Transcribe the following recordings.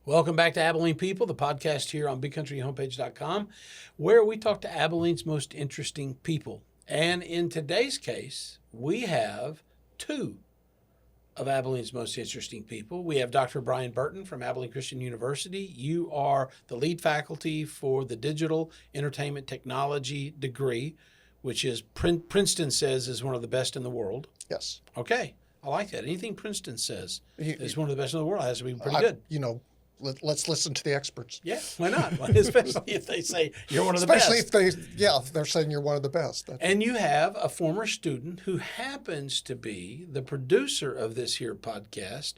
Welcome back to Abilene People, the podcast here on bigcountryhomepage.com, where we talk to Abilene's most interesting people. And in today's case, we have two of Abilene's most interesting people. We have Dr. Brian Burton from Abilene Christian University. You are the lead faculty for the Digital Entertainment Technology degree, which is Princeton says is one of the best in the world. Yes. Okay. I like that. Anything Princeton says is one of the best in the world. It has to be pretty good. Let's listen to the experts. Yeah, why not? Especially if they say you're one of the Especially best. if they're saying you're one of the best. And you have a former student who happens to be the producer of this here podcast,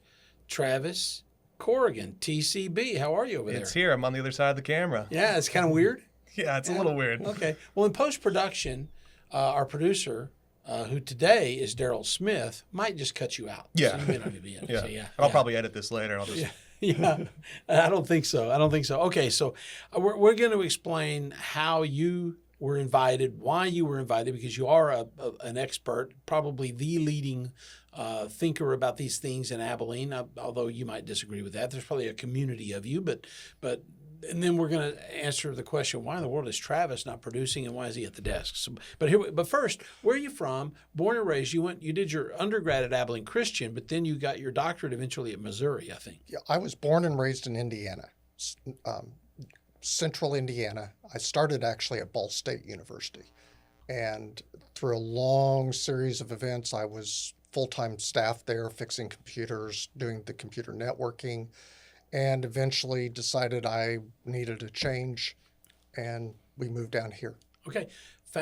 Travis Corrigan, TCB. How are you over there? It's here. I'm on the other side of the camera. Yeah, it's kind of weird. Yeah, it's a little weird. Okay. Well, in post-production, our producer, who today is Daryl Smith, might just cut you out. Yeah. So you may not even be in it. Yeah. So, yeah. I'll probably edit this later. I'll just... Yeah, I don't think so. Okay, so we're going to explain how you were invited, why you were invited, because you are an expert, probably the leading thinker about these things in Abilene, although you might disagree with that. There's probably a community of you, but and then we're going to answer the question, why in the world is Travis not producing and why is he at the desk? So, but first, where are you from? Born and raised, you did your undergrad at Abilene Christian, but then you got your doctorate eventually at Missouri, I think. Yeah, I was born and raised in Indiana, central Indiana. I started actually at Ball State University. And through a long series of events, I was full-time staff there, fixing computers, doing the computer networking, and eventually decided I needed a change, and we moved down here. Okay.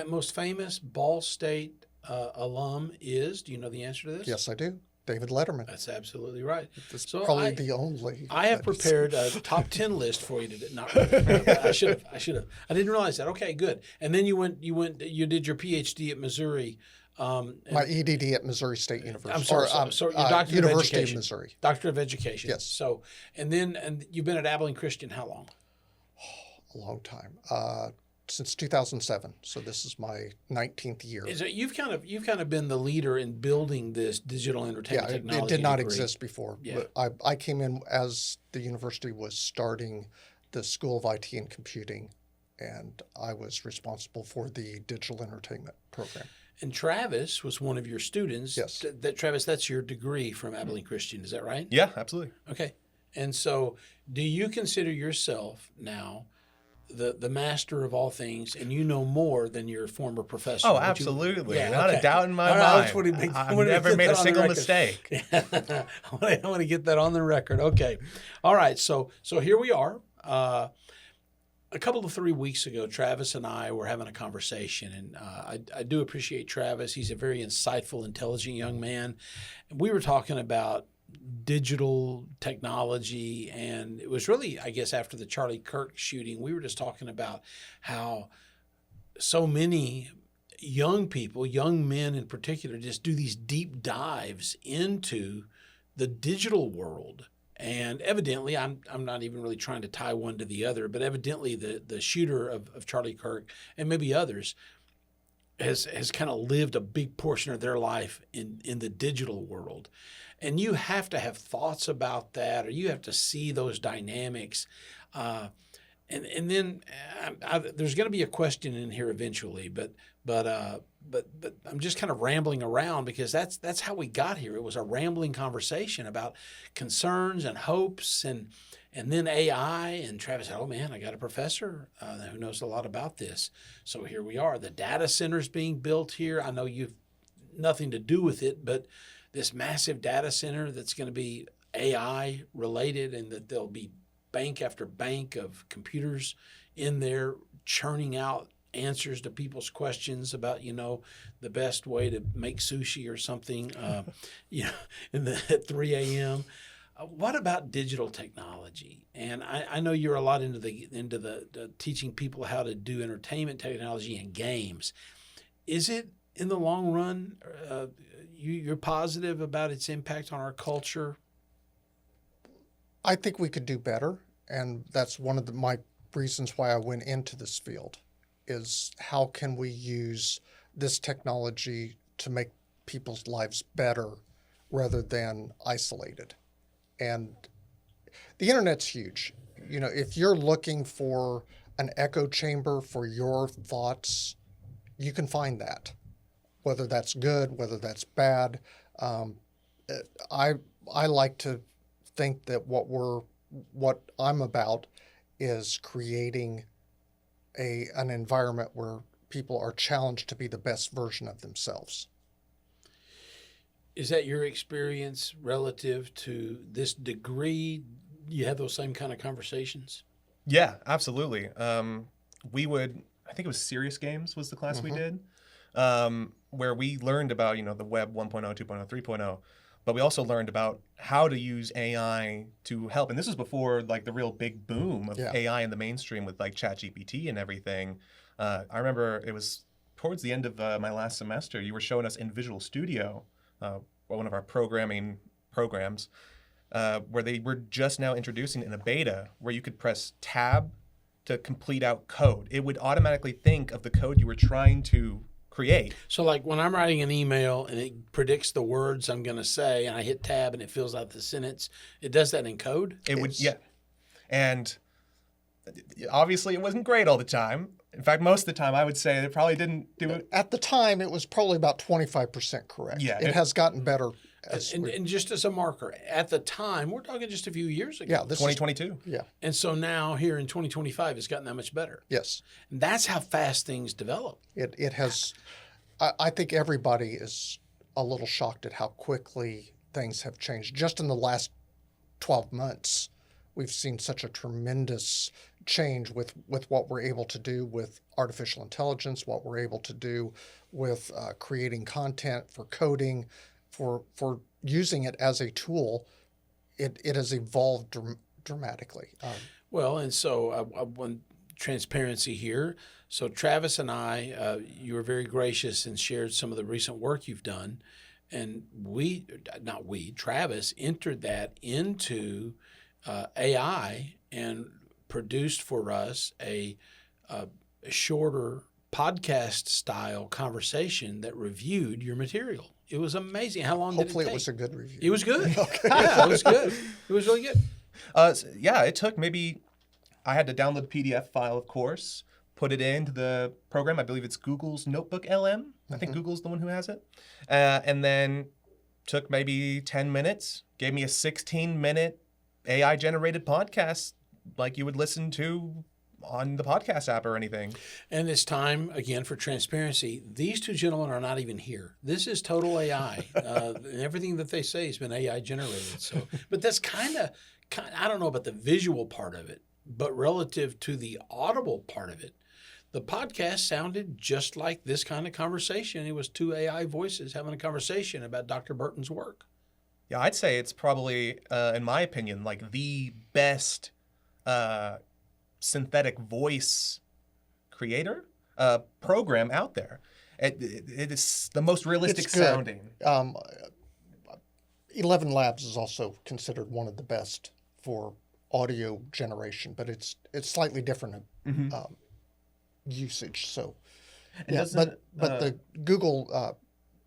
Most famous Ball State alum is, do you know the answer to this? Yes, I do. David Letterman. That's absolutely right. That's probably the only. I have prepared a top 10 list for you today. Not really, I should have. I didn't realize that. Okay, good. And then you did your PhD at Missouri. My EDD at Missouri State University. I'm sorry. So your doctorate University of Education. of Missouri. Doctor of Education. Yes. So, and you've been at Abilene Christian how long? A long time. Since 2007. So this is my 19th year. You've kind of been the leader in building this digital entertainment technology. It did not degree. exist before. Yeah. But I came in as the university was starting the School of IT and Computing, and I was responsible for the digital entertainment program. And Travis was one of your students. Yes. Travis, that's your degree from Abilene Christian. Is that right? Yeah, absolutely. Okay. And so do you consider yourself now the master of all things and you know more than your former professor? Oh, absolutely. Yeah, Not okay. a doubt in my All right, mind. I've never made a single mistake. I want to get that on the record. Okay. All right. So here we are. A couple of 3 weeks ago, Travis and I were having a conversation, and I do appreciate Travis. He's a very insightful, intelligent young man. And we were talking about digital technology, and it was really, I guess, after the Charlie Kirk shooting, we were just talking about how so many young people, young men in particular, just do these deep dives into the digital world. And evidently, I'm not even really trying to tie one to the other, but evidently the shooter of Charlie Kirk and maybe others has kind of lived a big portion of their life in the digital world. And you have to have thoughts about that, or you have to see those dynamics. And then there's going to be a question in here eventually, but I'm just kind of rambling around because that's how we got here. It was a rambling conversation about concerns and hopes and then AI. And Travis said, "Oh man, I got a professor who knows a lot about this." So here we are. The data center's being built here. I know you've nothing to do with it, but this massive data center that's going to be AI related, and that there'll be bank after bank of computers in there churning out answers to people's questions about, the best way to make sushi or something, at 3 a.m. What about digital technology? And I know you're a lot into the teaching people how to do entertainment technology and games. Is it in the long run, you're positive about its impact on our culture? I think we could do better, and that's one of my reasons why I went into this field, is how can we use this technology to make people's lives better rather than isolated. And the internet's huge. You know, if you're looking for an echo chamber for your thoughts, you can find that. Whether that's good, whether that's bad. I like to think that what I'm about is creating an environment where people are challenged to be the best version of themselves. Is that your experience relative to this degree? You have those same kind of conversations? Yeah, absolutely. I think it was Serious Games was the class we did, where we learned about, the web 1.0, 2.0, 3.0, but we also learned about how to use AI to help. And this was before like the real big boom of AI in the mainstream with like ChatGPT and everything. I remember it was towards the end of my last semester, you were showing us in Visual Studio, one of our programming programs, where they were just now introducing in a beta where you could press tab to complete out code. It would automatically think of the code you were trying to create. So like when I'm writing an email and it predicts the words I'm going to say and I hit tab and it fills out the sentence, it does that in code? It would, yeah. And obviously it wasn't great all the time. In fact, most of the time I would say it probably didn't do it. At the time, it was probably about 25% correct. Yeah. It has gotten better. And just as a marker, at the time, we're talking just a few years ago. Yeah, this 2022. Yeah. And so now here in 2025, it's gotten that much better. Yes. And that's how fast things develop. It has. I think everybody is a little shocked at how quickly things have changed. Just in the last 12 months, we've seen such a tremendous change with what we're able to do with artificial intelligence, what we're able to do with creating content, for coding, for using it as a tool. It has evolved dramatically. Well, and so I want transparency here. So Travis and I, you were very gracious and shared some of the recent work you've done. And Travis entered that into AI and produced for us a shorter podcast style conversation that reviewed your material. It was amazing. How long Hopefully did it take? It was a good review. It was good. Okay. Yeah, it was good. It was really good. It took maybe, I had to download the PDF file, of course, put it into the program. I believe it's Google's Notebook LM. I think Google's the one who has it. And then took maybe 10 minutes, gave me a 16-minute AI-generated podcast like you would listen to on the podcast app or anything. And it's time, again, for transparency. These two gentlemen are not even here. This is total AI. And everything that they say has been AI generated. So, but that's kind of, I don't know about the visual part of it, but relative to the audible part of it, the podcast sounded just like this kind of conversation. It was two AI voices having a conversation about Dr. Burton's work. Yeah, I'd say it's probably, in my opinion, like the best synthetic voice creator program out there. It is the most realistic sounding. 11 Labs is also considered one of the best for audio generation, but it's slightly different usage. So, yeah, but the Google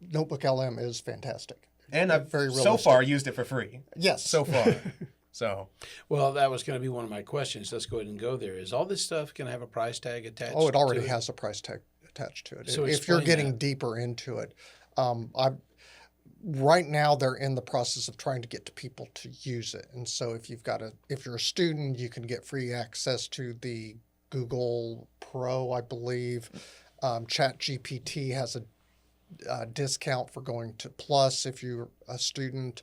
Notebook LM is fantastic. And I've very realistic. So far used it for free. Yes. So far. Well, that was going to be one of my questions. Let's go ahead and go there. Is all this stuff going to have a price tag attached? Oh, it already has a price tag attached to it. So if you're getting deeper into it, right now they're in the process of trying to get to people to use it. And so if you're a student, you can get free access to the Google Pro, I believe. ChatGPT has a discount for going to Plus if you're a student.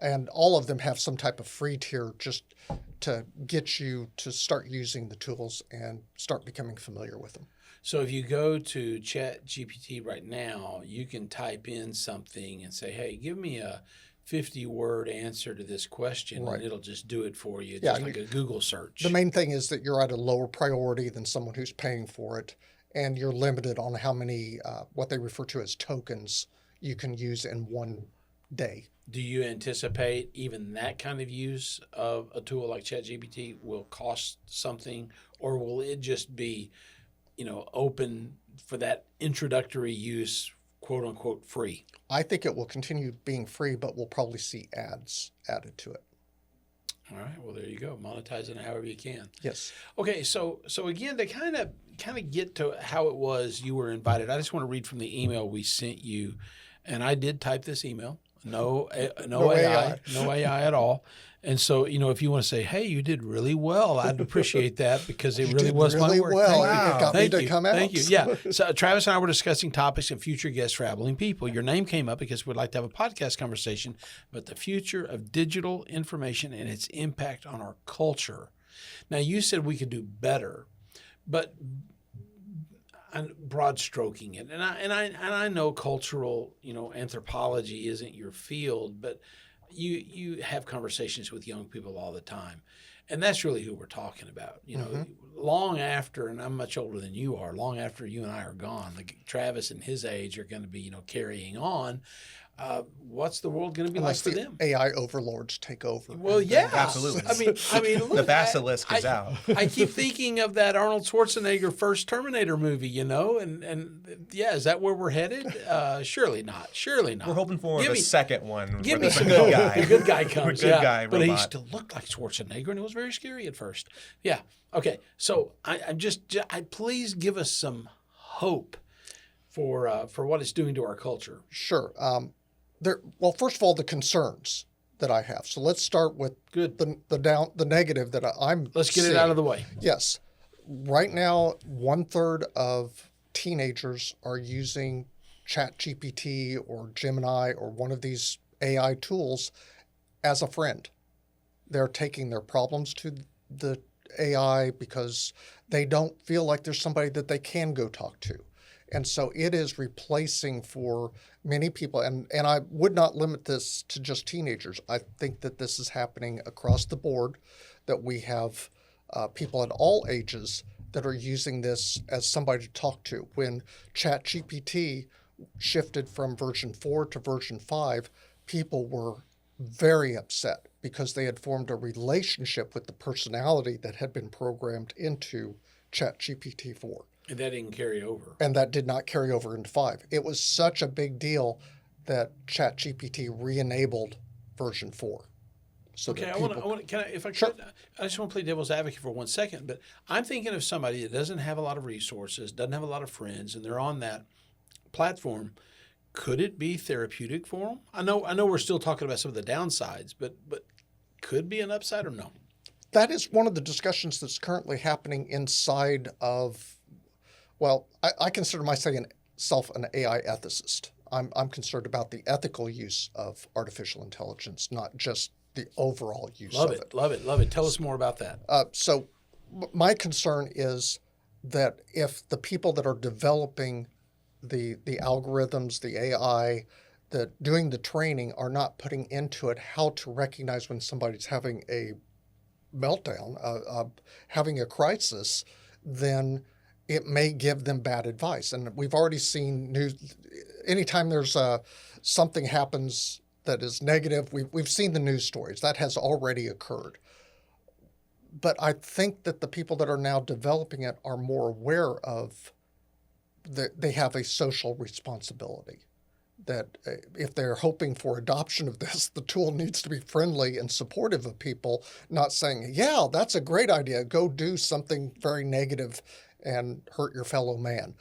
And all of them have some type of free tier just to get you to start using the tools and start becoming familiar with them. So if you go to ChatGPT right now, you can type in something and say, hey, give me a 50-word answer to this question, and it'll just do it for you, just like a Google search. The main thing is that you're at a lower priority than someone who's paying for it, and you're limited on how many, what they refer to as tokens, you can use in one day. Do you anticipate even that kind of use of a tool like ChatGPT will cost something, or will it just be, open for that introductory use, quote unquote, free? I think it will continue being free, but we'll probably see ads added to it. All right. Well, there you go. Monetize it however you can. Yes. Okay. So again, to kind of get to how it was you were invited, I just want to read from the email we sent you, and I did type this email. No AI, no AI at all. And so, if you want to say, hey, you did really well, I'd appreciate that because it really was my work. Well. Thank you. It got me to come out. Thank you. Yeah. So Travis and I were discussing topics and future guests for Abilene People. Your name came up because we'd like to have a podcast conversation about the future of digital information and its impact on our culture. Now, you said we could do better, but I'm broad stroking it. And I know cultural, anthropology isn't your field, but you have conversations with young people all the time. And that's really who we're talking about. Long after, and I'm much older than you are, long after you and I are gone, Travis and his age are going to be, carrying on. What's the world going to be Unless like for the them? AI overlords take over. Well, yeah, Absolutely. I mean, look, The basilisk is out. I keep thinking of that Arnold Schwarzenegger first Terminator movie, and yeah, is that where we're headed? Surely not. Surely not. We're hoping for the second one. Give where me some good hope. guy. The good guy comes. The good guy but he robot. still looked like Schwarzenegger, and it was very scary at first. Yeah. Okay. So I please give us some hope for what it's doing to our culture. Sure. Well, first of all, the concerns that I have. So let's start with the negative that I'm. Let's get seeing. it out of the way. Yes. Right now, 1/3 of teenagers are using ChatGPT or Gemini or one of these AI tools as a friend. They're taking their problems to the AI because they don't feel like there's somebody that they can go talk to. And so it is replacing for many people. And I would not limit this to just teenagers. I think that this is happening across the board, that we have people at all ages that are using this as somebody to talk to. When ChatGPT shifted from version 4 to version 5, people were very upset because they had formed a relationship with the personality that had been programmed into ChatGPT 4. And that didn't carry over. And that did not carry over into 5. It was such a big deal that ChatGPT re-enabled version 4. So Okay, that I want to, if I Sure. could, I just want to play devil's advocate for 1 second, but I'm thinking of somebody that doesn't have a lot of resources, doesn't have a lot of friends, and they're on that platform. Could it be therapeutic for them? I know we're still talking about some of the downsides, but could be an upside or no? That is one of the discussions that's currently happening inside of, well, I consider myself an AI ethicist. I'm concerned about the ethical use of artificial intelligence, not just the overall use of it. Love it. Tell us more about that. So my concern is that if the people that are developing the algorithms, the AI, that doing the training are not putting into it how to recognize when somebody's having a meltdown, having a crisis, then it may give them bad advice. And we've already seen news. Anytime there's something happens that is negative, we've seen the news stories. That has already occurred. But I think that the people that are now developing it are more aware of that they have a social responsibility. That if they're hoping for adoption of this, the tool needs to be friendly and supportive of people, not saying, yeah, that's a great idea, go do something very negative and hurt your fellow man.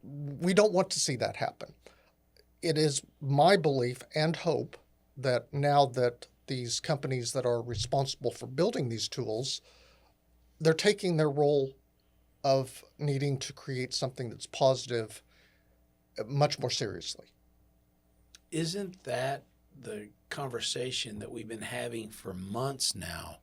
We don't want to see that happen. It is my belief and hope that now that these companies that are responsible for building these tools, they're taking their role of needing to create something that's positive much more seriously. Isn't that the conversation that we've been having for months now,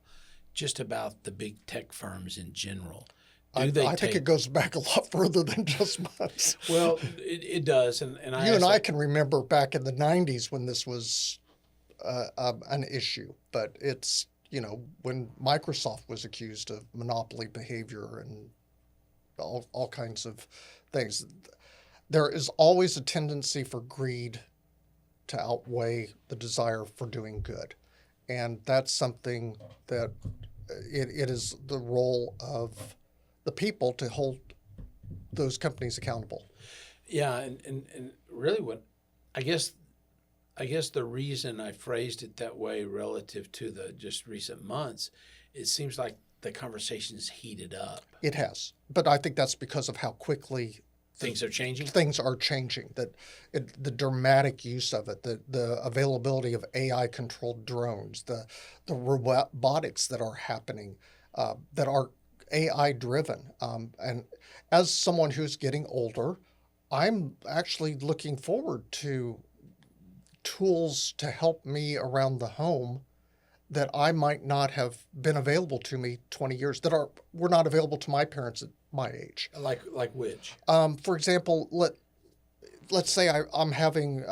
just about the big tech firms in general? I think it goes back a lot further than just months. Well, it does, and you and I can remember back in the 90s when this was an issue, but it's, when Microsoft was accused of monopoly behavior and all kinds of things. There is always a tendency for greed to outweigh the desire for doing good. And that's something that it is the role of the people to hold those companies accountable. Yeah, and really what I guess I guess the reason I phrased it that way relative to the just recent months, it seems like the conversation's heated up. It has, but I think that's because of how quickly Things are changing. things are changing. The dramatic use of it, the availability of AI-controlled drones, the robotics that are happening, that are AI-driven. And as someone who's getting older, I'm actually looking forward to tools to help me around the home that I might not have been available to me 20 years, were not available to my parents at my age. Like which? For example, let's say I'm having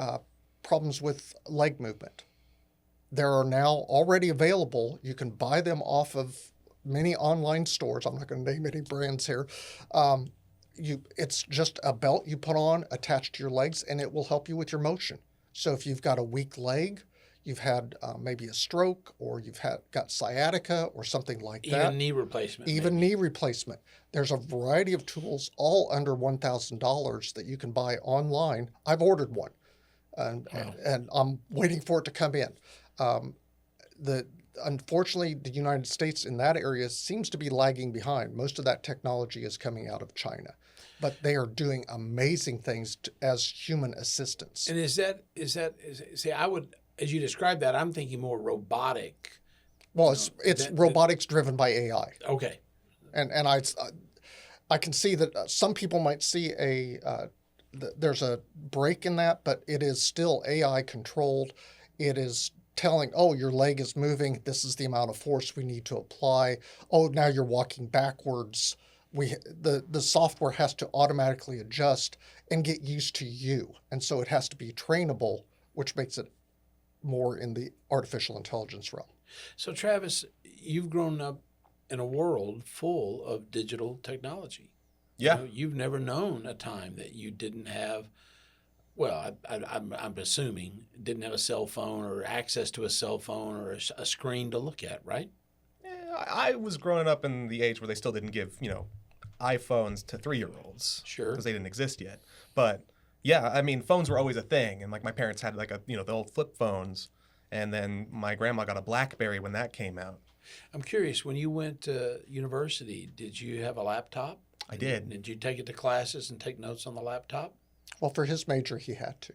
problems with leg movement. There are now already available. You can buy them off of many online stores. I'm not going to name any brands here. It's just a belt you put on attached to your legs, and it will help you with your motion. So if you've got a weak leg, you've had maybe a stroke, or you've got sciatica or something like that. Even knee replacement. Even maybe. knee replacement. There's a variety of tools, all under $1,000, that you can buy online. I've ordered one, and I'm waiting for it to come in. Unfortunately, the United States in that area seems to be lagging behind. Most of that technology is coming out of China, but they are doing amazing things as human assistants. And see, I would, as you describe that, I'm thinking more robotic. Well, it's robotics driven by AI. Okay. And I can see that some people might see there's a break in that, but it is still AI controlled. It is telling, oh, your leg is moving. This is the amount of force we need to apply. Oh, now you're walking backwards. The software has to automatically adjust and get used to you. And so it has to be trainable, which makes it more in the artificial intelligence realm. So Travis, you've grown up in a world full of digital technology. Yeah. You've never known a time that you didn't have, well, I'm assuming, didn't have a cell phone or access to a cell phone or a screen to look at, right? I was growing up in the age where they still didn't give, iPhones to 3-year-olds. Sure. Because they didn't exist yet. But yeah, I mean, phones were always a thing. And like my parents had the old flip phones. And then my grandma got a BlackBerry when that came out. I'm curious, when you went to university, did you have a laptop? I did. Did you take it to classes and take notes on the laptop? Well, for his major, he had to.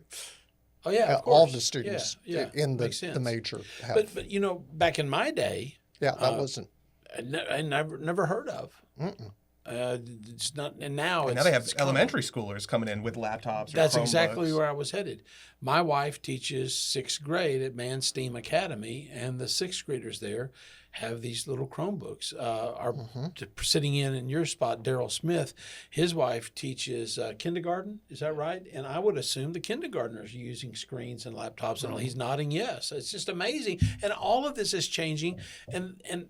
Oh, yeah, of course. All the students in Makes the sense. major have. But back in my day, Yeah, that wasn't. I never heard of. Mm-mm. It's not, and now And it's, now they have it's common. elementary schoolers coming in with laptops. Or That's Chromebooks. exactly where I was headed. My wife teaches 6th grade at Man Steam Academy, and the 6th graders there have these little Chromebooks. Sitting in your spot, Daryl Smith, his wife teaches kindergarten. Is that right? And I would assume the kindergartners are using screens and laptops, and he's nodding yes. It's just amazing, and all of this is changing, and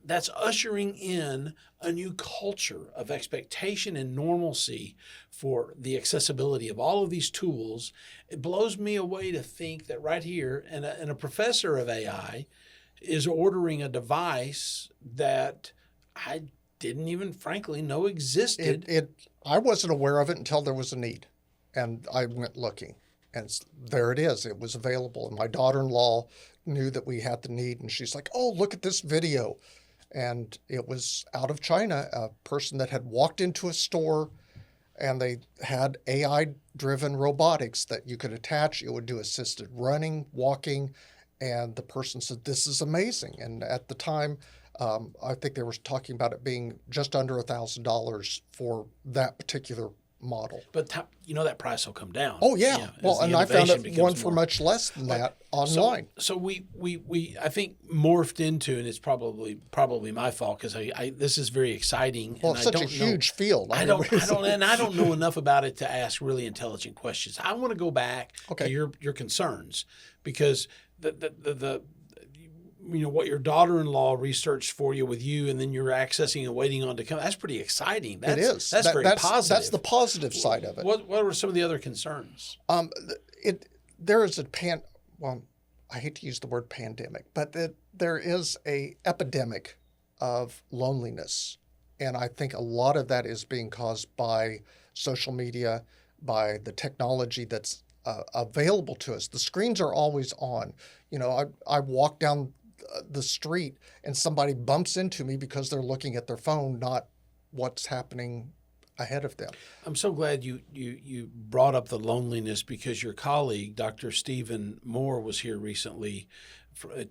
that's ushering in a new culture of expectation and normalcy for the accessibility of all of these tools. It blows me away to think that right here, and a professor of AI is ordering a device that I didn't even, frankly, know existed. I wasn't aware of it until there was a need, and I went looking, and there it is. It was available, and my daughter-in-law knew that we had the need, and she's like, "Oh, look at this video." And it was out of China, a person that had walked into a store, and they had AI-driven robotics that you could attach. It would do assisted running, walking, and the person said, "This is amazing." And at the time, I think they were talking about it being just under $1,000 for that particular model. But that price will come down. Oh yeah, well, and I found one for much less than that online. So we I think morphed into, and it's probably my fault because this is very exciting. Well, and it's such a huge field. I don't know enough about it to ask really intelligent questions. I want to go back to your concerns, because the what your daughter-in-law researched for you with you, and then you're accessing and waiting on to come. That's pretty exciting. It is. That's very positive. That's the positive side of it. What were some of the other concerns? There is well, I hate to use the word pandemic, but there is a epidemic of loneliness. And I think a lot of that is being caused by social media, by the technology that's available to us. The screens are always on. You know, I walk down the street and somebody bumps into me because they're looking at their phone, not what's happening ahead of them. I'm so glad you brought up the loneliness, because your colleague, Dr. Stephen Moore, was here recently,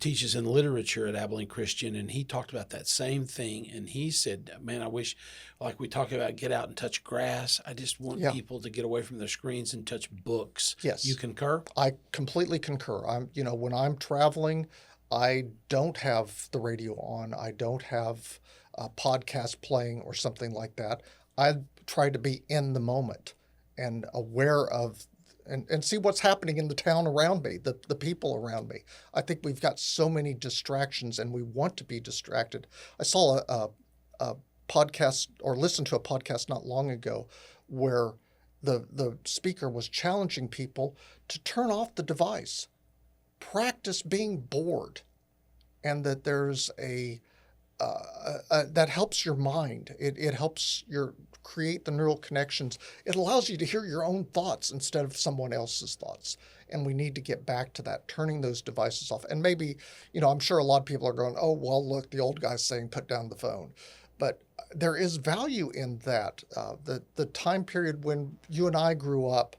teaches in literature at Abilene Christian, and he talked about that same thing. And he said, man, I wish, like we talk about, get out and touch grass. I just want people to get away from their screens and touch books. Yes. You concur? I completely concur. When I'm traveling, I don't have the radio on. I don't have a podcast playing or something like that. I try to be in the moment and aware of and see what's happening in the town around me, the people around me. I think we've got so many distractions, and we want to be distracted. I saw a podcast, or listened to a podcast not long ago, where the speaker was challenging people to turn off the device, practice being bored, and that there's that helps your mind. It helps create the neural connections. It allows you to hear your own thoughts instead of someone else's thoughts. And we need to get back to that, turning those devices off. And maybe, I'm sure a lot of people are going, oh, well, look, the old guy's saying put down the phone. But there is value in that. The time period when you and I grew up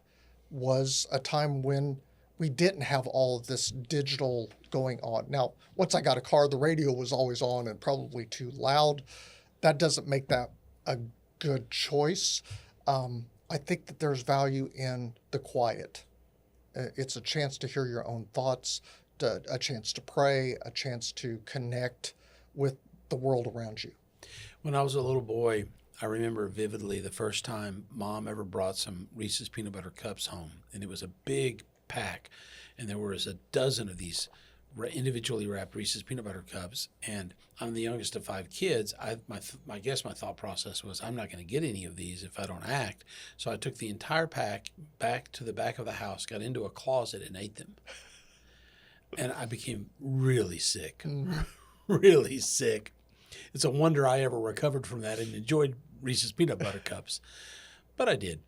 was a time when we didn't have all of this digital going on. Now, once I got a car, the radio was always on and probably too loud. That doesn't make that a good choice. I think that there's value in the quiet. It's a chance to hear your own thoughts, a chance to pray, a chance to connect with the world around you. When I was a little boy, I remember vividly the first time Mom ever brought some Reese's peanut butter cups home, and it was a big pack, and there was a dozen of these individually wrapped Reese's peanut butter cups, and I'm the youngest of 5 kids. My thought process was, I'm not going to get any of these if I don't act. So I took the entire pack back to the back of the house, got into a closet, and ate them. And I became really sick, really sick. It's a wonder I ever recovered from that and enjoyed Reese's peanut butter cups, but I did.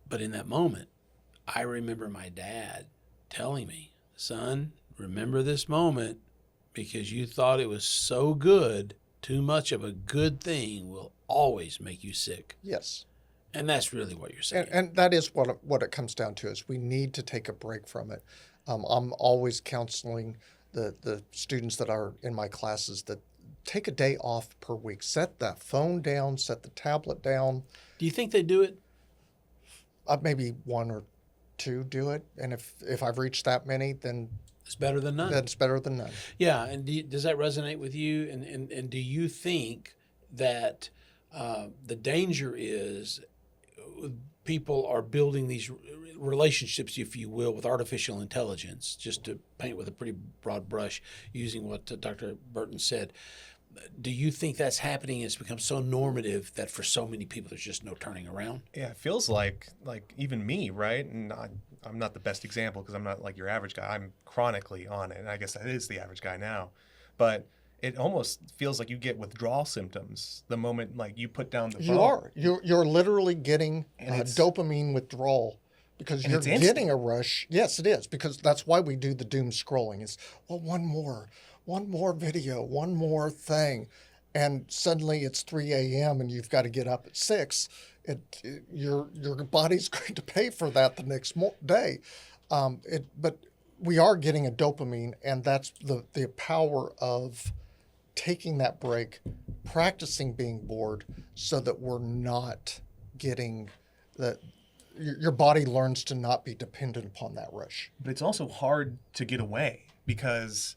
But in that moment, I remember my dad telling me, son, remember this moment, because you thought it was so good, too much of a good thing will always make you sick. Yes. And that's really what you're saying. And that is what it comes down to, is we need to take a break from it. I'm always counseling the students that are in my classes that take a day off per week. Set that phone down, set the tablet down. Do you think they do it? Maybe 1 or 2 do it. And if I've reached that many, then it's better than none. That's better than none. Yeah. And does that resonate with you? And do you think that the danger is people are building these relationships, if you will, with artificial intelligence, just to paint with a pretty broad brush, using what Dr. Burton said? Do you think that's happening? It's become so normative that for so many people, there's just no turning around? Yeah, it feels like even me, right? And I'm not the best example because I'm not like your average guy. I'm chronically on it. And I guess that is the average guy now. But it almost feels like you get withdrawal symptoms the moment like you put down the phone. You are. You're literally getting dopamine withdrawal because you're getting a rush. Yes, it is, because that's why we do the doom scrolling. It's, well, one more video, one more thing. And suddenly it's 3 a.m. and you've got to get up at 6. Your body's going to pay for that the next day. But we are getting a dopamine, and that's the power of taking that break, practicing being bored, so that we're not getting that. Your body learns to not be dependent upon that rush. But it's also hard to get away because,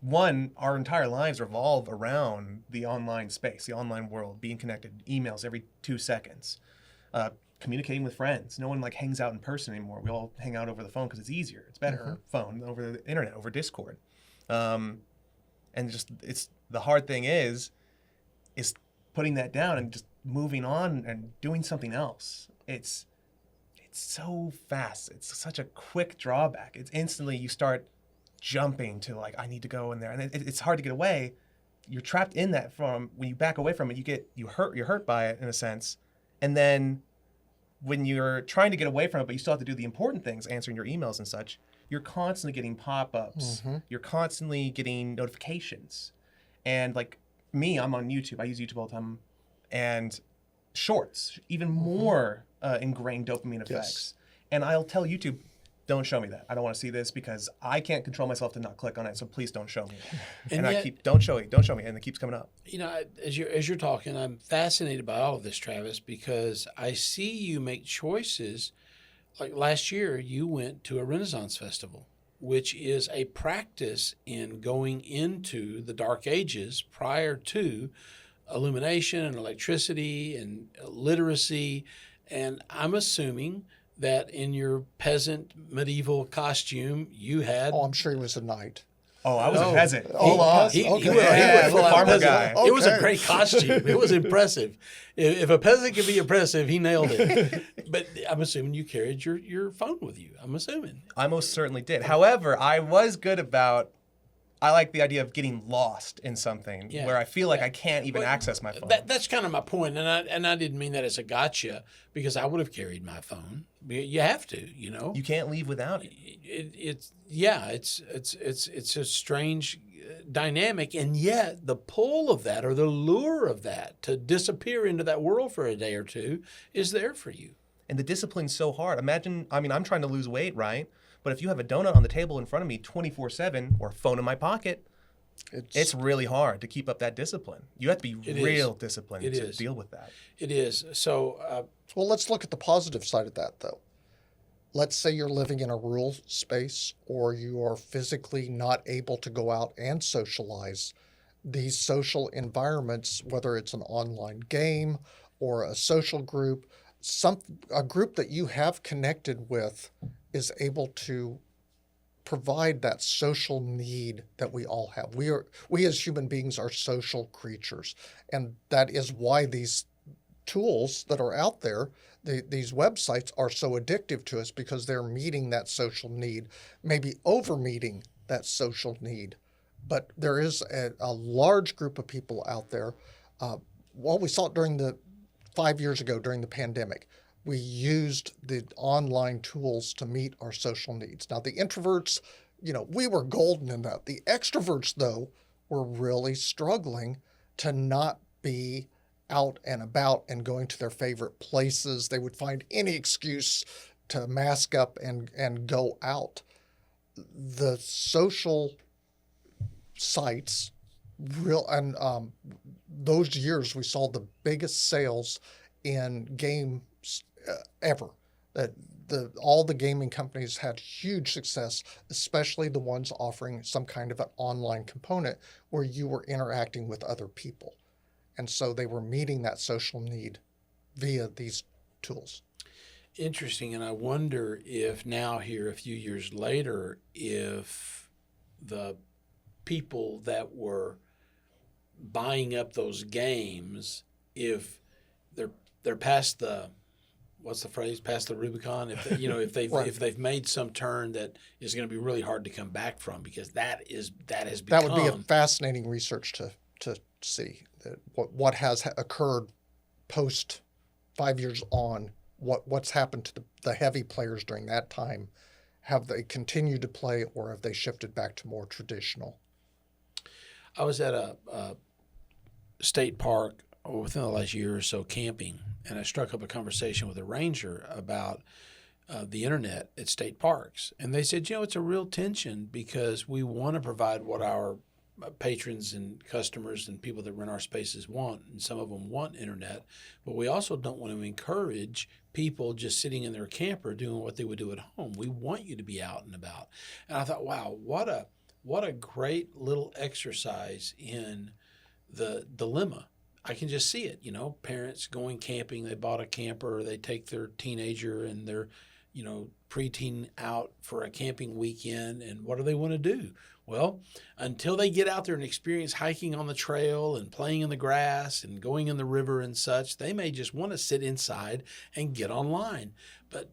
one, our entire lives revolve around the online space, the online world, being connected, emails every 2 seconds, communicating with friends. No one hangs out in person anymore. We all hang out over the phone because it's easier. It's better. Phone, over the internet, over Discord. And just it's the hard thing is putting that down and just moving on and doing something else. It's so fast. It's such a quick drawback. It's instantly you start jumping to I need to go in there, and it's hard to get away. You're trapped in that. From when you back away from it, you're hurt by it in a sense, and then when you're trying to get away from it, but you still have to do the important things, answering your emails and such, you're constantly getting pop-ups. You're constantly getting notifications. And like me, I'm on YouTube. I use YouTube all the time. And shorts, even more ingrained dopamine effects. And I'll tell YouTube, don't show me that. I don't want to see this because I can't control myself to not click on it. So please don't show me. And yet, I keep, don't show me, and it keeps coming up. You know, as you're talking, I'm fascinated by all of this, Travis, because I see you make choices. Like last year, you went to a Renaissance festival, which is a practice in going into the dark ages prior to illumination and electricity and literacy. And I'm assuming that in your peasant medieval costume, you had. Oh, I'm sure he was a knight. Oh, I was a peasant. He Okay. would pull out farmer peasant. guy. It was a Okay. great costume. It was impressive. If a peasant could be impressive, he nailed it. But I'm assuming you carried your phone with you. I'm assuming. I most certainly did. However, I was good about, I like the idea of getting lost in something where I feel like I can't even access my phone. That's kind of my point, and I didn't mean that as a gotcha, because I would have carried my phone. You have to, you know. You can't leave without it. It's a strange dynamic, and yet the pull of that or the lure of that to disappear into that world for a day or two is there for you. And the discipline's so hard. Imagine, I mean, I'm trying to lose weight, right? But if you have a donut on the table in front of me 24/7 or phone in my pocket, it's really hard to keep up that discipline. You have to be real disciplined to deal with that. It is. So, Well, let's look at the positive side of that, though. Let's say you're living in a rural space or you are physically not able to go out and socialize. These social environments, whether it's an online game or a social group, a group that you have connected with is able to provide that social need that we all have. We as human beings are social creatures, and that is why these tools that are out there, these websites are so addictive to us, because they're meeting that social need, maybe over meeting that social need. But there is a large group of people out there. Well, we saw it 5 years ago during the pandemic. We used the online tools to meet our social needs. Now, the introverts, we were golden in that. The extroverts, though, were really struggling to not be out and about and going to their favorite places. They would find any excuse to mask up and go out. The social sites, those years we saw the biggest sales in games ever. All the gaming companies had huge success, especially the ones offering some kind of an online component where you were interacting with other people. And so they were meeting that social need via these tools. interesting. And I wonder if now, here a few years later, if the people that were buying up those games, if they're past the, what's the phrase, past the Rubicon, if they've Right. if they've made some turn that is going to be really hard to come back from, because that has That become, would be a fascinating research to see that what has occurred post 5 years on, what's happened to the heavy players during that time. Have they continued to play, or have they shifted back to more traditional? I was at a state park within the last year or so camping, and I struck up a conversation with a ranger about the internet at state parks. And they said, it's a real tension, because we want to provide what our patrons and customers and people that rent our spaces want, and some of them want internet, but we also don't want to encourage people just sitting in their camper doing what they would do at home. We want you to be out and about. And I thought, wow, what a great little exercise in the dilemma. I can just see it, parents going camping. They bought a camper, they take their teenager and their, preteen out for a camping weekend, and what do they want to do? Well, until they get out there and experience hiking on the trail and playing in the grass and going in the river and such, they may just want to sit inside and get online. But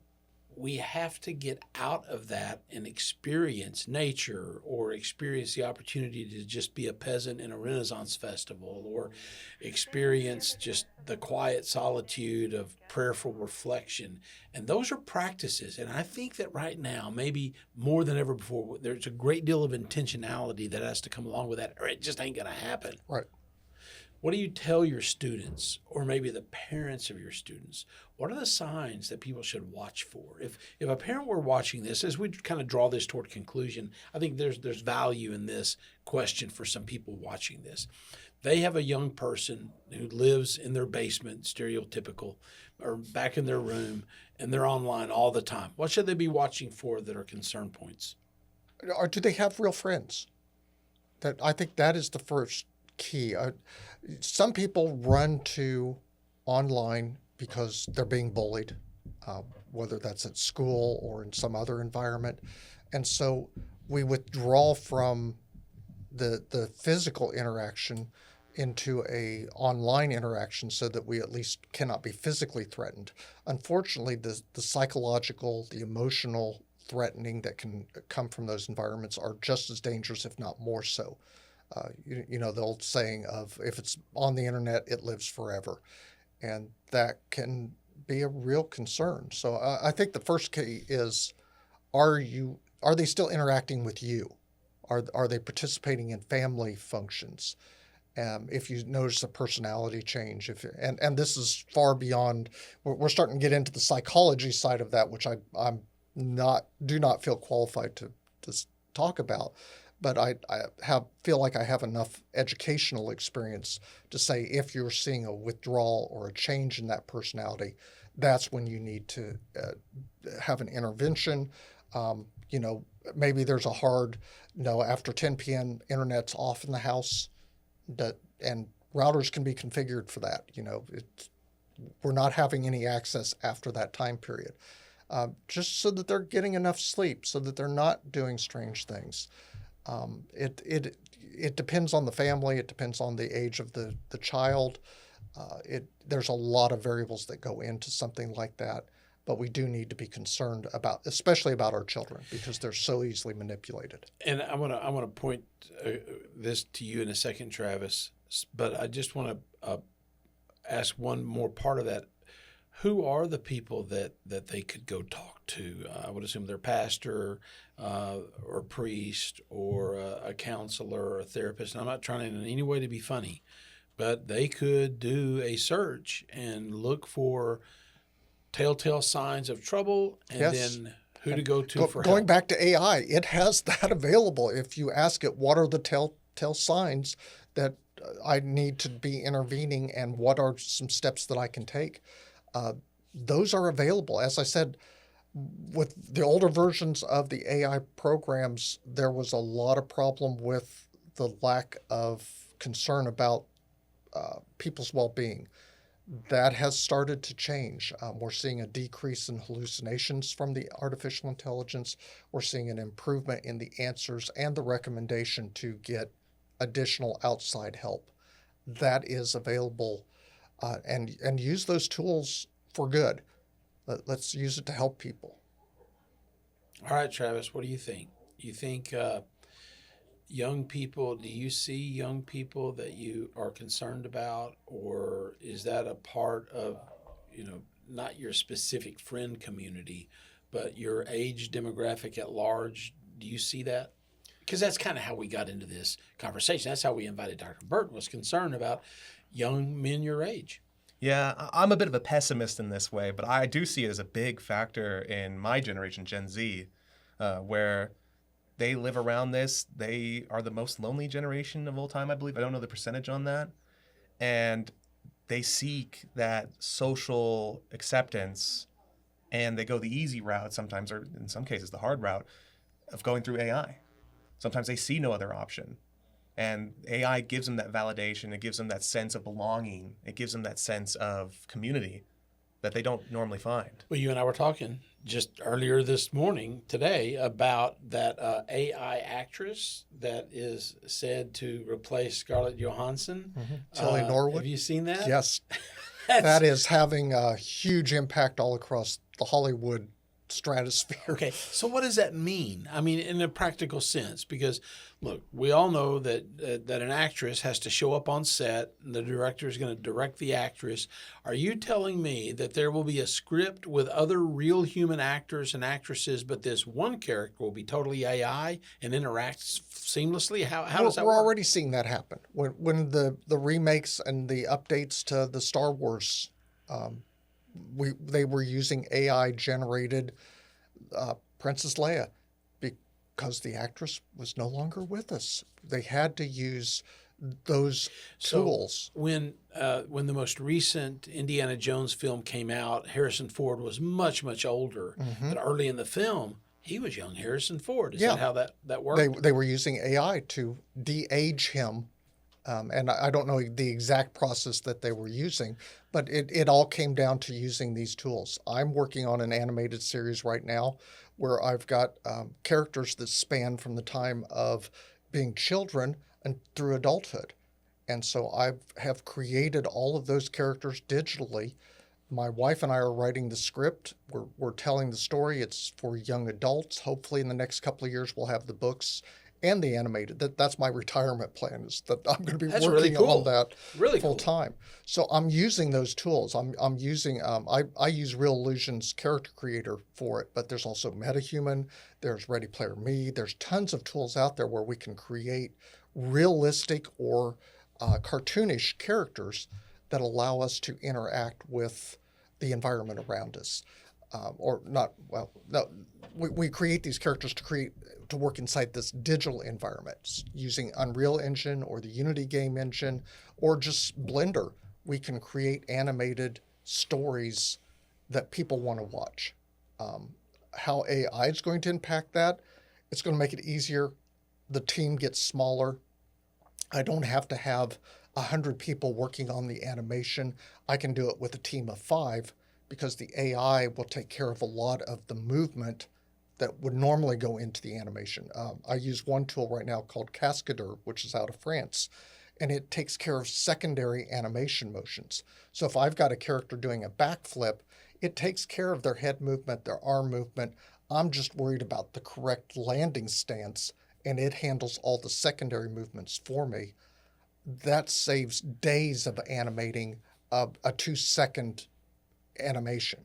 we have to get out of that and experience nature, or experience the opportunity to just be a peasant in a Renaissance festival, or experience just the quiet solitude of prayerful reflection. And those are practices. And I think that right now, maybe more than ever before, there's a great deal of intentionality that has to come along with that, or it just ain't going to happen. Right. What do you tell your students, or maybe the parents of your students? What are the signs that people should watch for? If a parent were watching this, as we kind of draw this toward conclusion, I think there's value in this question for some people watching this. They have a young person who lives in their basement, stereotypical, or back in their room, and they're online all the time. What should they be watching for that are concern points? Or do they have real friends? I think that is the first key. Some people run to online because they're being bullied, whether that's at school or in some other environment. And so we withdraw from the physical interaction into a online interaction so that we at least cannot be physically threatened. Unfortunately, the psychological, the emotional threatening that can come from those environments are just as dangerous, if not more so. You know, the old saying of, if it's on the internet, it lives forever. And that can be a real concern. So I think the first key is, are they still interacting with you? Are they participating in family functions? If you notice a personality change, and this is far beyond, we're starting to get into the psychology side of that, which I'm do not feel qualified to talk about. But I feel like I have enough educational experience to say, if you're seeing a withdrawal or a change in that personality, that's when you need to have an intervention. You know, maybe there's a hard, after 10 p.m. internet's off in the house, and routers can be configured for that. We're not having any access after that time period, just so that they're getting enough sleep, so that they're not doing strange things. It depends on the family. It depends on the age of the child. There's a lot of variables that go into something like that, but we do need to be concerned about, especially about our children, because they're so easily manipulated. And I want to point this to you in a second, Travis, but I just want to ask one more part of that. Who are the people that they could go talk to? I would assume their pastor or priest or a counselor or a therapist. And I'm not trying in any way to be funny, but they could do a search and look for telltale signs of trouble, and Yes. then who to go to for Going help. back to AI, it has that available. If you ask it, what are the telltale signs that I need to be intervening, and what are some steps that I can take? Those are available. As I said, with the older versions of the AI programs, there was a lot of problem with the lack of concern about people's well-being. That has started to change. We're seeing a decrease in hallucinations from the artificial intelligence. We're seeing an improvement in the answers and the recommendation to get additional outside help. That is available, and use those tools for good. Let's use it to help people. All right, Travis, what do you think? You think young people, do you see young people that you are concerned about, or is that a part of, not your specific friend community, but your age demographic at large? Do you see that? Because that's kind of how we got into this conversation. That's how we invited Dr. Burton, was concerned about young men your age. Yeah, I'm a bit of a pessimist in this way, but I do see it as a big factor in my generation, Gen Z, where they live around this. They are the most lonely generation of all time, I believe. I don't know the percentage on that. And they seek that social acceptance, and they go the easy route sometimes, or in some cases the hard route, of going through AI. Sometimes they see no other option. And AI gives them that validation. It gives them that sense of belonging. It gives them that sense of community that they don't normally find. Well, you and I were talking just earlier this morning, today, about that AI actress that is said to replace Scarlett Johansson. Tilly Norwood. Have you seen that? Yes. That is having a huge impact all across the Hollywood stratosphere. Okay, so what does that mean? I mean, in a practical sense, because look, we all know that that an actress has to show up on set, and the director is going to direct the actress. Are you telling me that there will be a script with other real human actors and actresses, but this one character will be totally AI and interacts seamlessly? How does that We're work? already seeing that happen. When the remakes and the updates to the Star Wars, they were using AI generated Princess Leia because the actress was no longer with us. They had to use those tools. So when the most recent Indiana Jones film came out, Harrison Ford was much older. But early in the film, he was young Harrison Ford. Is that how that worked? They were using AI to de-age him. And I don't know the exact process that they were using, but it all came down to using these tools. I'm working on an animated series right now where I've got characters that span from the time of being children and through adulthood. And so I have created all of those characters digitally. My wife and I are writing the script. We're telling the story. It's for young adults. Hopefully in the next couple of years, we'll have the books and the animated. That's my retirement plan, is that I'm going to be That's working really cool. on that Really full cool. time. So I'm using those tools. I'm using I use Real Illusion's Character Creator for it, but there's also MetaHuman, there's Ready Player Me, there's tons of tools out there where we can create realistic or cartoonish characters that allow us to interact with the environment around us. Or not, well, no, we create these characters to work inside this digital environment using Unreal Engine or the Unity game engine or just Blender. We can create animated stories that people want to watch. How AI is going to impact that, it's going to make it easier. The team gets smaller. I don't have to have 100 people working on the animation. I can do it with a team of 5 because the AI will take care of a lot of the movement that would normally go into the animation. I use one tool right now called Cascadeur, which is out of France, and it takes care of secondary animation motions. So if I've got a character doing a backflip, it takes care of their head movement, their arm movement. I'm just worried about the correct landing stance, and it handles all the secondary movements for me. That saves days of animating a 2-second animation.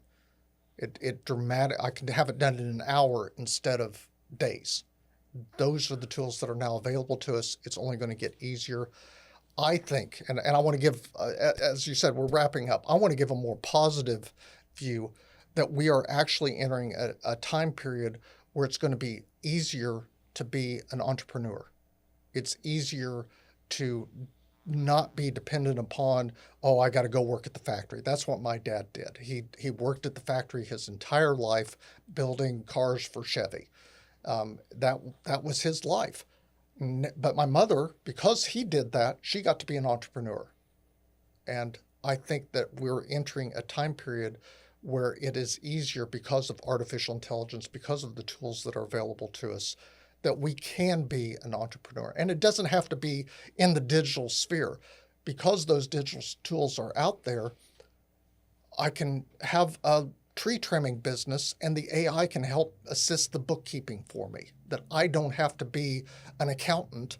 It dramatic. I can have it done in an hour instead of days. Those are the tools that are now available to us. It's only going to get easier. I think, and I want to give, as you said, we're wrapping up. I want to give a more positive view that we are actually entering a time period where it's going to be easier to be an entrepreneur. It's easier to not be dependent upon, oh, I got to go work at the factory. That's what my dad did. He worked at the factory his entire life building cars for Chevy. That was his life. But my mother, because he did that, she got to be an entrepreneur. And I think that we're entering a time period where it is easier because of artificial intelligence, because of the tools that are available to us, that we can be an entrepreneur. And it doesn't have to be in the digital sphere. Because those digital tools are out there, I can have a tree trimming business and the AI can help assist the bookkeeping for me, that I don't have to be an accountant.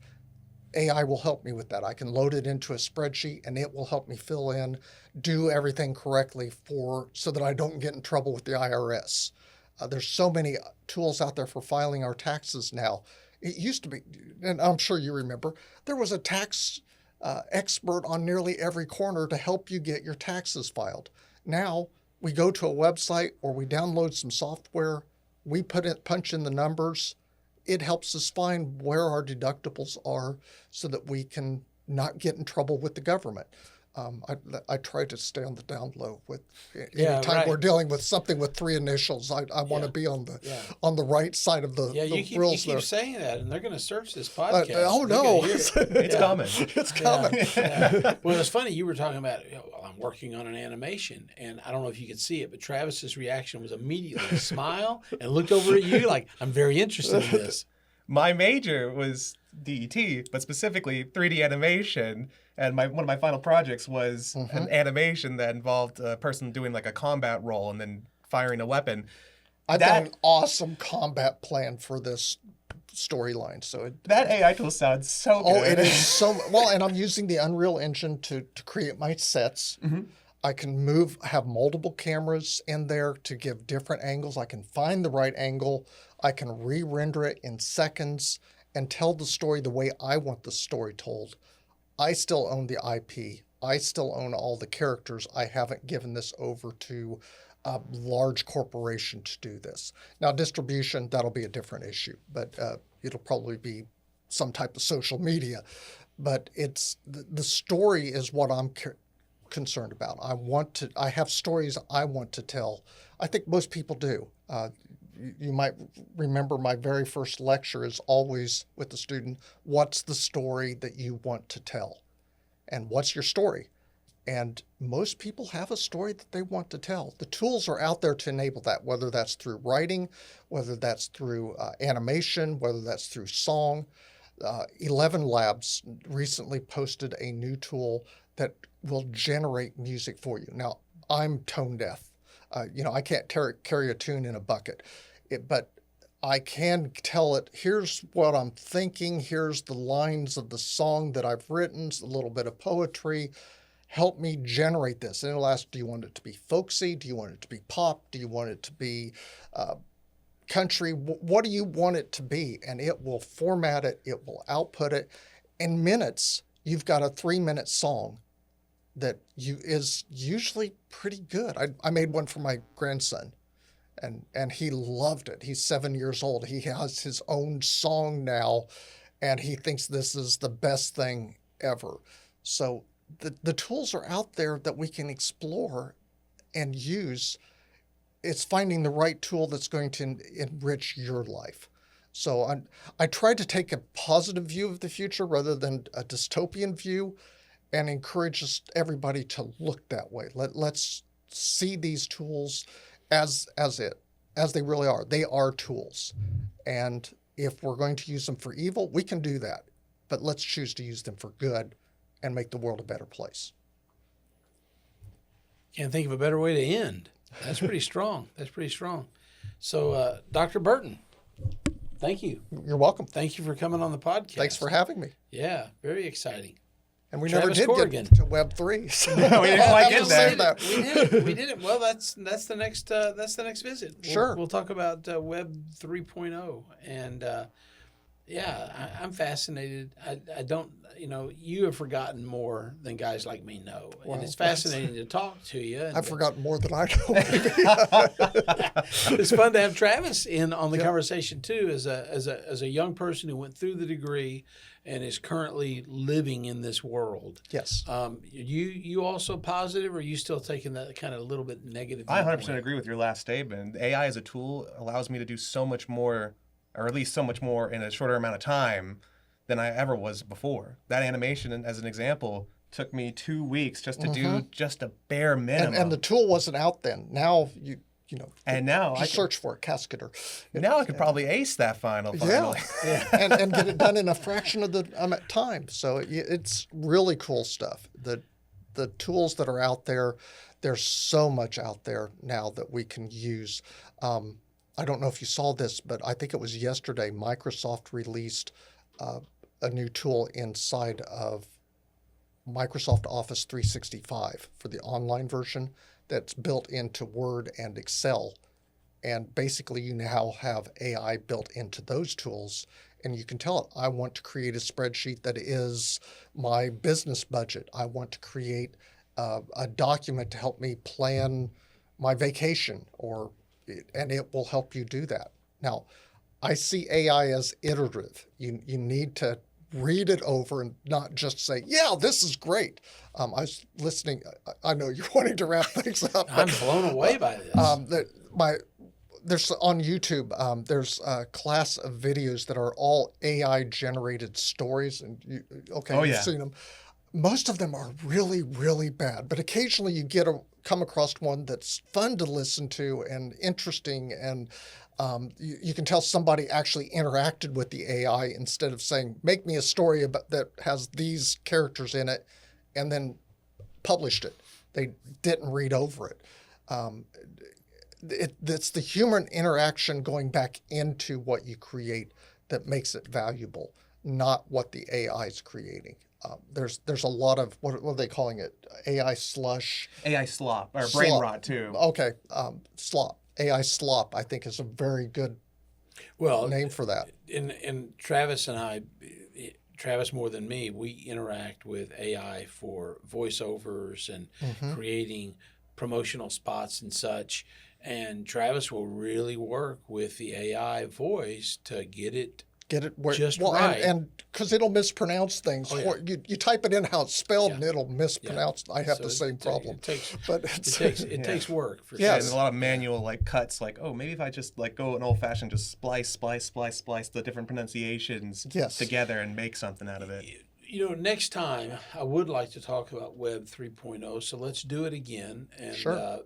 AI will help me with that. I can load it into a spreadsheet and it will help me fill in, do everything correctly so that I don't get in trouble with the IRS. There's so many tools out there for filing our taxes now. It used to be, and I'm sure you remember, there was a tax expert on nearly every corner to help you get your taxes filed. Now we go to a website or we download some software, we punch in the numbers. It helps us find where our deductibles are so that we can not get in trouble with the government. I try to stay on the down low with anytime we're dealing with something with 3 initials. I want to be on the right side of the rules. You keep saying that, and they're going to search this podcast. Oh no, It's coming. It's coming. Yeah. Well, it's funny you were talking about. I'm working on an animation, and I don't know if you could see it, but Travis's reaction was immediately a smile and looked over at you like, "I'm very interested in this." My major was DET, but specifically 3D animation. And one of my final projects was an animation that involved a person doing like a combat role and then firing a weapon. I've got an awesome combat plan for this storyline. So that AI tool sounds so good. Oh, it is so well, and I'm using the Unreal Engine to create my sets. Mm-hmm. I can have multiple cameras in there to give different angles. I can find the right angle. I can re-render it in seconds and tell the story the way I want the story told. I still own the IP. I still own all the characters. I haven't given this over to a large corporation to do this. Now, distribution, that'll be a different issue, but it'll probably be some type of social media. But it's the story is what I'm concerned about. I have stories I want to tell. I think most people do. You might remember my very first lecture is always with the student, what's the story that you want to tell? And what's your story? And most people have a story that they want to tell. The tools are out there to enable that, whether that's through writing, whether that's through animation, whether that's through song. 11 Labs recently posted a new tool that will generate music for you. Now, I'm tone deaf. I can't carry a tune in a bucket, but I can tell it, here's what I'm thinking, here's the lines of the song that I've written, a little bit of poetry. Help me generate this. And it'll ask, do you want it to be folksy? Do you want it to be pop? Do you want it to be country? What do you want it to be? And it will format it. It will output it. In minutes, you've got a 3-minute song that is usually pretty good. I made one for my grandson, and he loved it. He's 7 years old. He has his own song now, and he thinks this is the best thing ever. So the tools are out there that we can explore and use. It's finding the right tool that's going to enrich your life. So I tried to take a positive view of the future rather than a dystopian view, and encourage everybody to look that way. Let's see these tools as they really are. They are tools. And if we're going to use them for evil, we can do that. But let's choose to use them for good and make the world a better place. Can't think of a better way to end. That's pretty strong. That's pretty strong. So, Dr. Burton, thank you. You're welcome. Thank you for coming on the podcast. Thanks for having me. Yeah, very exciting. And we Travis never did Corrigan. get to Web 3. So. No, we didn't quite get there. We did it. Well, that's the next visit. Sure. We'll talk about Web 3.0, and I'm fascinated. I don't, you have forgotten more than guys like me know, and it's fascinating to talk to you. And, I've forgotten more than I know. It's fun to have Travis in on the conversation too, as a young person who went through the degree and is currently living in this world. Yes. You also positive, or are you still taking that kind of a little bit negative? I 100% agree with your last statement. AI as a tool allows me to do so much more, or at least so much more in a shorter amount of time than I ever was before. That animation, as an example, took me 2 weeks just to do just a bare minimum. And the tool wasn't out then. Now and now I search for a casketer. Now I could probably ace that final. Yeah. and get it done in a fraction of the time. So it's really cool stuff. The tools that are out there, there's so much out there now that we can use. I don't know if you saw this, but I think it was yesterday, Microsoft released a new tool inside of Microsoft Office 365 for the online version that's built into Word and Excel. And basically, you now have AI built into those tools, and you can tell it, I want to create a spreadsheet that is my business budget. I want to create a document to help me plan my vacation, and it will help you do that. Now, I see AI as iterative. You need to read it over and not just say, yeah, this is great. I was listening. I know you're wanting to wrap things up. I'm blown away by this. There's on YouTube, there's a class of videos that are all AI generated stories. And you've seen them. Most of them are really, really bad, but occasionally you come across one that's fun to listen to and interesting, and you can tell somebody actually interacted with the AI instead of saying, make me a story that has these characters in it, and then published it. They didn't read over it. it's the human interaction going back into what you create that makes it valuable, not what the AI is creating. There's a lot of what are they calling it? AI slush. AI slop or brain Slop. rot too. Okay, slop. AI slop, I think, is a very good name for that. And Travis and I, Travis more than me, we interact with AI for voiceovers and creating promotional spots and such. And Travis will really work with the AI voice to get it where, just well, right. And because it'll mispronounce things. Oh, yeah. You type it in how it's spelled, Yeah. and it'll mispronounce. I have So the same problem. It takes But it takes work for Yeah. Yeah, sure. there's a lot of manual like cuts. Like, oh, maybe if I just like go an old fashioned, just splice the different pronunciations Yes. together and make something out of it. You know, next time I would like to talk about Web 3.0, so let's do it again. And Sure.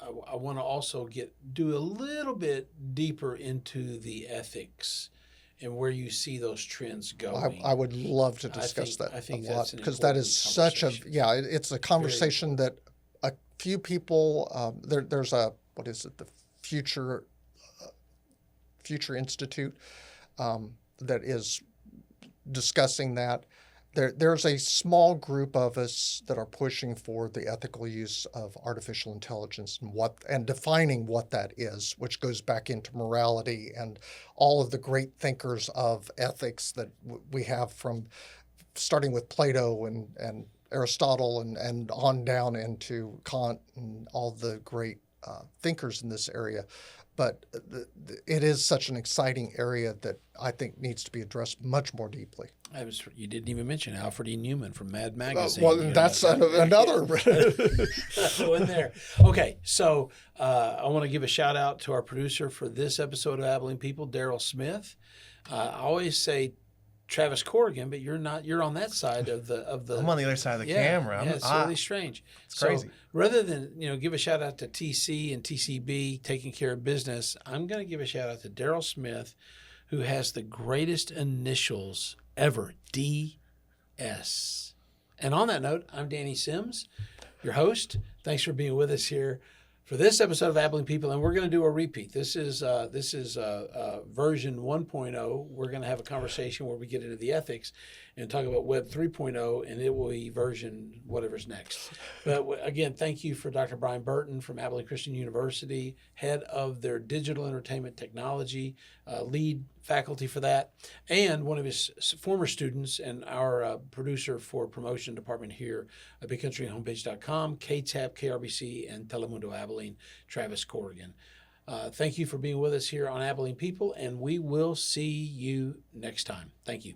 I want to also do a little bit deeper into the ethics and where you see those trends going. I would love to discuss I that think a lot that's an because that is such a important it's a conversation that a few people there's a what is it, the Future Institute that is discussing that. There's a small group of us that are pushing for the ethical use of artificial intelligence and defining what that is, which goes back into morality and all of the great thinkers of ethics that we have from starting with Plato and Aristotle and on down into Kant and all the great thinkers in this area. But it is such an exciting area that I think needs to be addressed much more deeply. You didn't even mention Alfred E. Newman from Mad Magazine. Well, that's another. Throw in there. Okay, so I want to give a shout out to our producer for this episode of Abilene People, Daryl Smith. I always say Travis Corrigan, but you're not. You're on that side of the. I'm on the other side of the camera. Yeah, it's really strange. It's crazy. So rather than give a shout out to TC and TCB taking care of business, I'm going to give a shout out to Daryl Smith, who has the greatest initials ever, DS. And on that note, I'm Danny Sims, your host. Thanks for being with us here for this episode of Abilene People, and we're going to do a repeat. This is version 1.0. We're going to have a conversation where we get into the ethics and talk about Web 3.0, and it will be version whatever's next. But again, thank you for Dr. Brian Burton from Abilene Christian University, head of their digital entertainment technology, lead faculty for that, and one of his former students and our producer for promotion department here at BigCountryHomepage.com, KTAP, KRBC, and Telemundo Abilene, Travis Corrigan. Thank you for being with us here on Abilene People, and we will see you next time. Thank you.